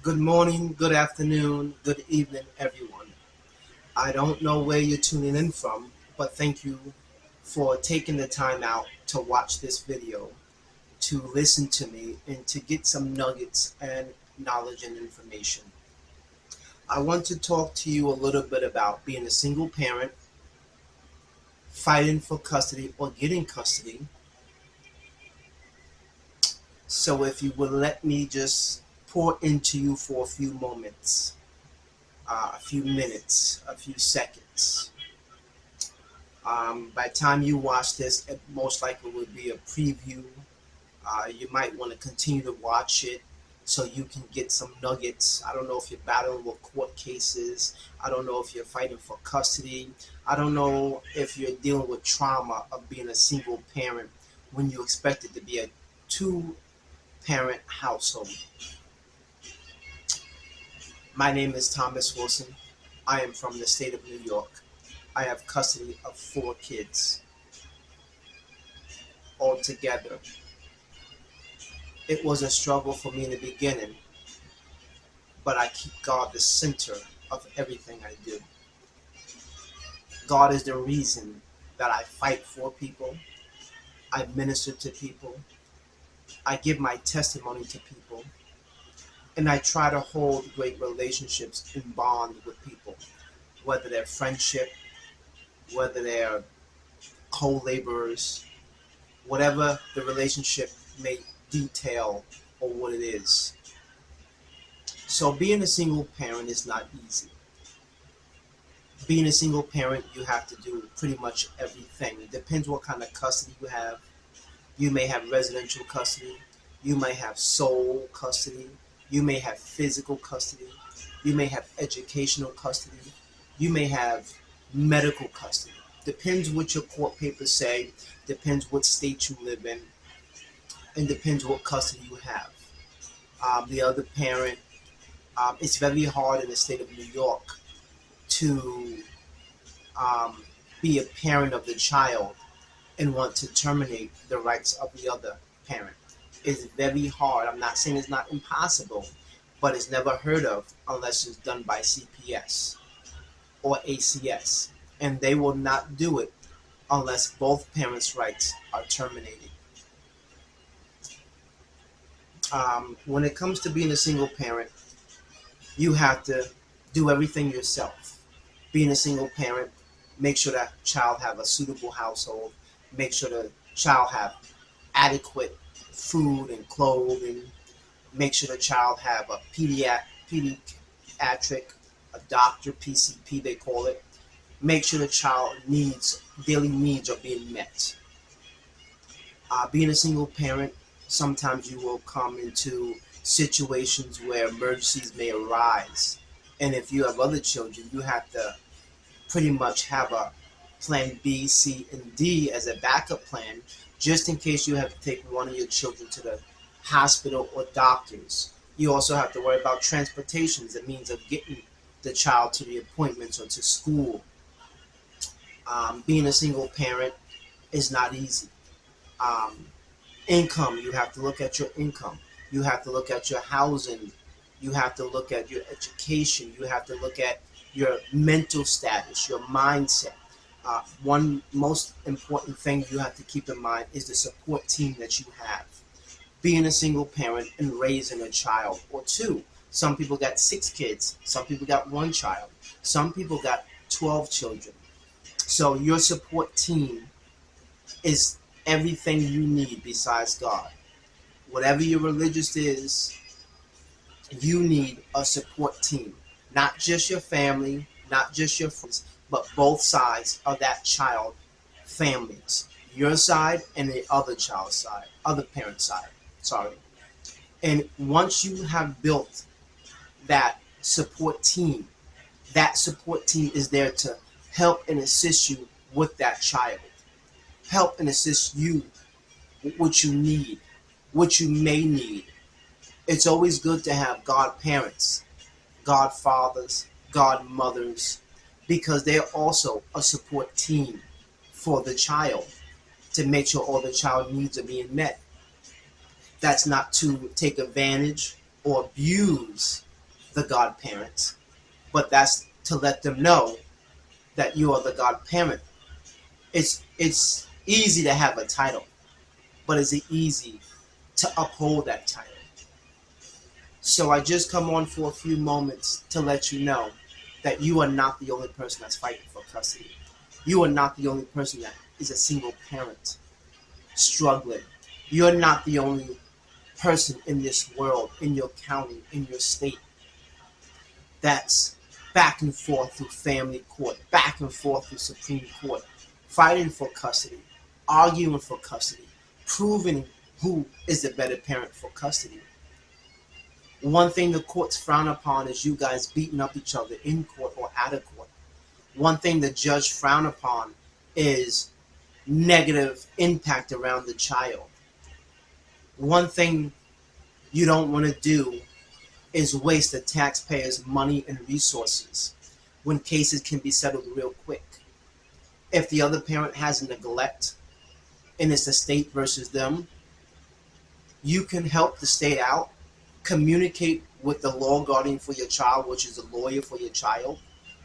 Good morning, good afternoon, good evening, everyone. I don't know where you're tuning in from, but thank you for taking the time out to watch this video, to listen to me, and to get some nuggets and knowledge and information. I want to talk to you a little bit about being a single parent, fighting for custody or getting custody. So, if you would let me just pour into you for a few moments, a few minutes, a few seconds. By the time you watch this, it most likely will be a preview. You might want to continue to watch it so you can get some nuggets. I don't know if you're battling with court cases. I don't know if you're fighting for custody. I don't know if you're dealing with trauma of being a single parent when you expect it to be a two-parent household. My name is Thomas Wilson. I am from the state of New York. I have custody of 4 kids altogether. It was a struggle for me in the beginning, but I keep God the center of everything I do. God is the reason that I fight for people, I minister to people, I give my testimony to people, and I try to hold great relationships and bond with people, whether they're friendship, whether they're co-laborers, whatever the relationship may detail or what it is. So being a single parent is not easy. Being a single parent, you have to do pretty much everything. It depends what kind of custody you have. You may have residential custody. You may have sole custody. You may have physical custody. You may have educational custody. You may have medical custody. Depends what your court papers say. Depends what state you live in. And depends what custody you have. The other parent, it's very hard in the state of New York to um, be a parent of the child and want to terminate the rights of the other parent. It's very hard. I'm not saying it's not impossible, but it's never heard of unless it's done by CPS or ACS. And they will not do it unless both parents' rights are terminated. When it comes to being a single parent, you have to do everything yourself. Being a single parent, make sure that child have a suitable household, make sure the child have adequate food and clothing, make sure the child have a pediatric, a doctor, PCP they call it, make sure the child needs, daily needs are being met. Being a single parent, sometimes you will come into situations where emergencies may arise. And if you have other children, you have to pretty much have a plan B, C, and D as a backup plan, just in case you have to take one of your children to the hospital or doctors. You also have to worry about transportation as a means of getting the child to the appointments or to school. Being a single parent is not easy. Um, Income, you have to look at your income. You have to look at your housing. You have to look at your education. You have to look at your mental status, your mindset. One most important thing you have to keep in mind is the support team that you have. Being a single parent and raising a child or two. Some people got 6 kids. Some people got 1 child. Some people got 12 children. So your support team is everything you need besides God. Whatever your religious is, you need a support team. Not just your family, not just your friends, but both sides of that child families. Your side and the other child's side, other parent's side. Sorry. And once you have built that support team is there to help and assist you with that child. Help and assist you with what you need, what you may need. It's always good to have godparents, godfathers, godmothers, because they're also a support team for the child to make sure all the child needs are being met. That's not to take advantage or abuse the godparent, but that's to let them know that you are the godparent. It's easy to have a title, but is it easy to uphold that title? So I just come on for a few moments to let you know that you are not the only person that's fighting for custody. You are not the only person that is a single parent struggling. You're not the only person in this world, in your county, in your state, that's back and forth through family court, back and forth through Supreme Court, fighting for custody, arguing for custody, proving who is the better parent for custody. One thing the courts frown upon is you guys beating up each other in court or out of court. One thing the judge frown upon is negative impact around the child. One thing you don't want to do is waste the taxpayers' money and resources when cases can be settled real quick. If the other parent has neglect and it's the state versus them, you can help the state out, communicate with the law guardian for your child, which is a lawyer for your child.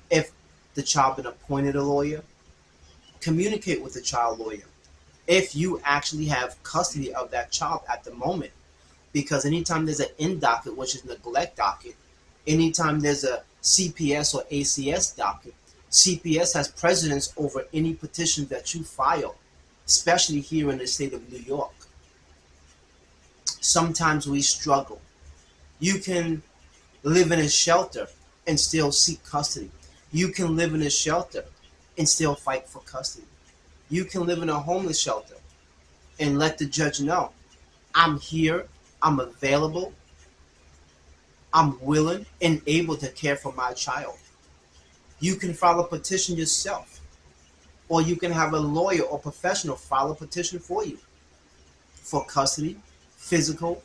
If the child been appointed a lawyer, communicate with the child lawyer. If you actually have custody of that child at the moment, because anytime there's an N docket, which is neglect docket, anytime there's a CPS or ACS docket, CPS has precedence over any petition that you file, especially here in the state of New York. Sometimes we struggle. You can live in a shelter and still seek custody. You can live in a shelter and still fight for custody. You can live in a homeless shelter and let the judge know, I'm here, I'm available, I'm willing and able to care for my child. You can file a petition yourself, or you can have a lawyer or professional file a petition for you for custody, physical,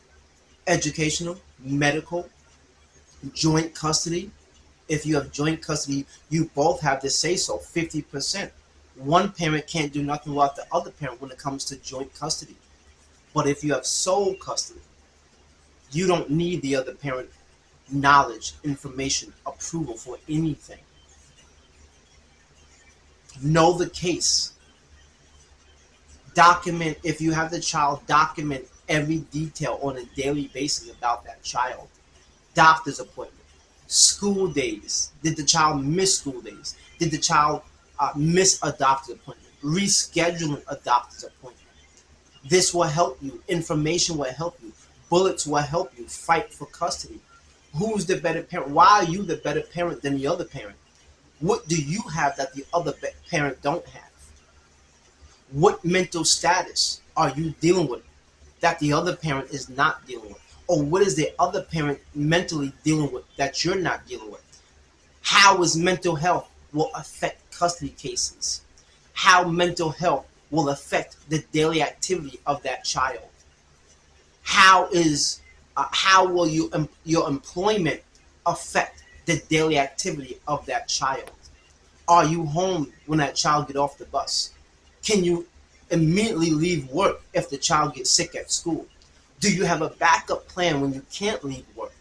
educational, medical, joint custody. If you have joint custody, you both have to say so, 50%. One parent can't do nothing without the other parent when it comes to joint custody. But if you have sole custody, you don't need the other parent knowledge, information, approval for anything. Know the case. Document, if you have the child, document every detail on a daily basis about that child. Doctor's appointment, school days. Did the child miss school days? Did the child miss a doctor's appointment? Rescheduling a doctor's appointment. This will help you. Information will help you. Bullets will help you fight for custody. Who's the better parent? Why are you the better parent than the other parent? What do you have that the other parent don't have? What mental status are you dealing with that the other parent is not dealing with? Or what is the other parent mentally dealing with that you're not dealing with? How is mental health will affect custody cases? How mental health will affect the daily activity of that child? How will your employment affect the daily activity of that child? Are you home when that child get off the bus? Can you immediately leave work if the child gets sick at school? Do you have a backup plan when you can't leave work?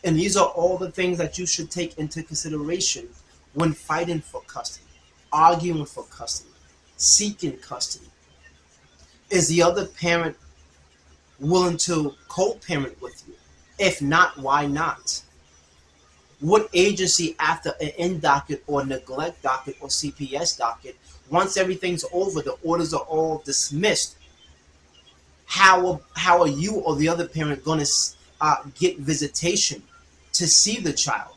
And these are all the things that you should take into consideration when fighting for custody, arguing for custody, seeking custody. Is the other parent willing to co-parent with you? If not, why not? What agency after an N docket or neglect docket or CPS docket, once everything's over, the orders are all dismissed, how are you or the other parent going to get visitation to see the child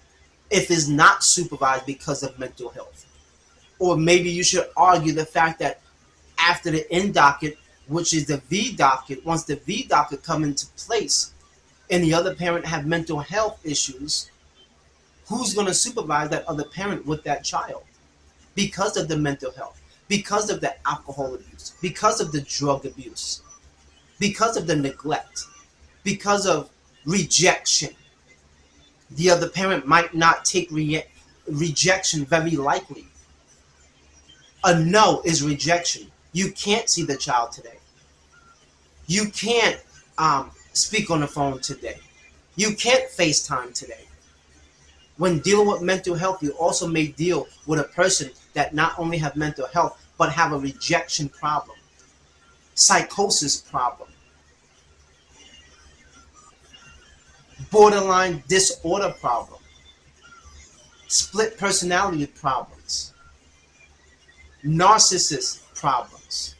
if it's not supervised because of mental health? Or maybe you should argue the fact that after the N docket, which is the V docket, once the V docket come into place and the other parent have mental health issues, who's going to supervise that other parent with that child? Because of the mental health, because of the alcohol abuse, because of the drug abuse, because of the neglect, because of rejection. The other parent might not take rejection very likely. A no is rejection. You can't see the child today. You can't speak on the phone today. You can't FaceTime today. When dealing with mental health, you also may deal with a person that not only have mental health, but have a rejection problem, psychosis problem, borderline disorder problem, split personality problems, narcissist problems.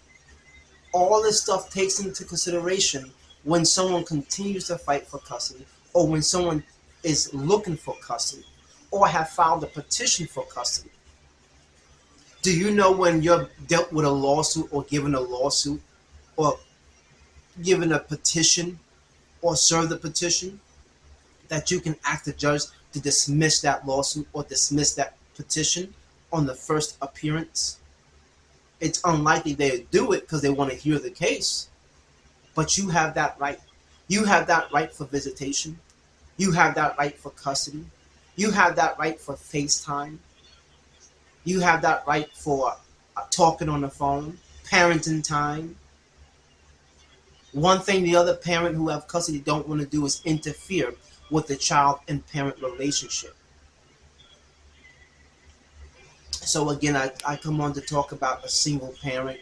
All this stuff takes into consideration when someone continues to fight for custody, or when someone is looking for custody, or have filed a petition for custody. Do you know when you're dealt with a lawsuit, or given a lawsuit, or given a petition, or served a petition, that you can ask the judge to dismiss that lawsuit or dismiss that petition on the first appearance? It's unlikely they do it because they want to hear the case, but you have that right. You have that right for visitation. You have that right for custody. You have that right for FaceTime. You have that right for talking on the phone, parenting time. One thing the other parent who have custody don't want to do is interfere with the child and parent relationship. So again, I come on to talk about a single parent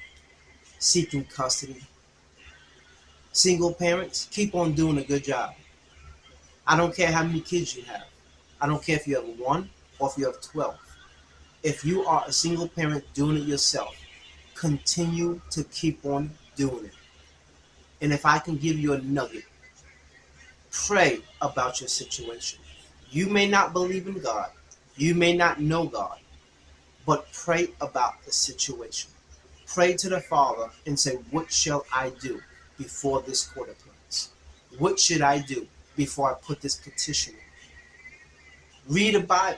seeking custody. Single parents, keep on doing a good job. I don't care how many kids you have. I don't care if you have one or if you have 12. If you are a single parent doing it yourself, continue to keep on doing it. And if I can give you a nugget, pray about your situation. You may not believe in God. You may not know God, but pray about the situation. Pray to the Father and say, what shall I do before this court appearance? What should I do before I put this petition in? Read the Bible.